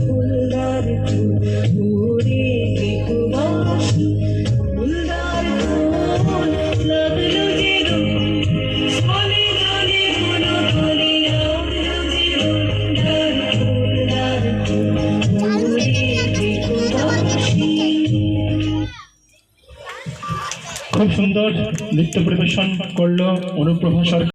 ফুলদার ফুলে গৃহবাসী ফুলদার ফুল লাগলো যে ফলে জলে ফুলো ফলে লাগলো যে ফুলদার ফুলে গৃহবাসী। খুব সুন্দর নৃত্য পরিবেশন করলো অনুপ্রভা সরকার।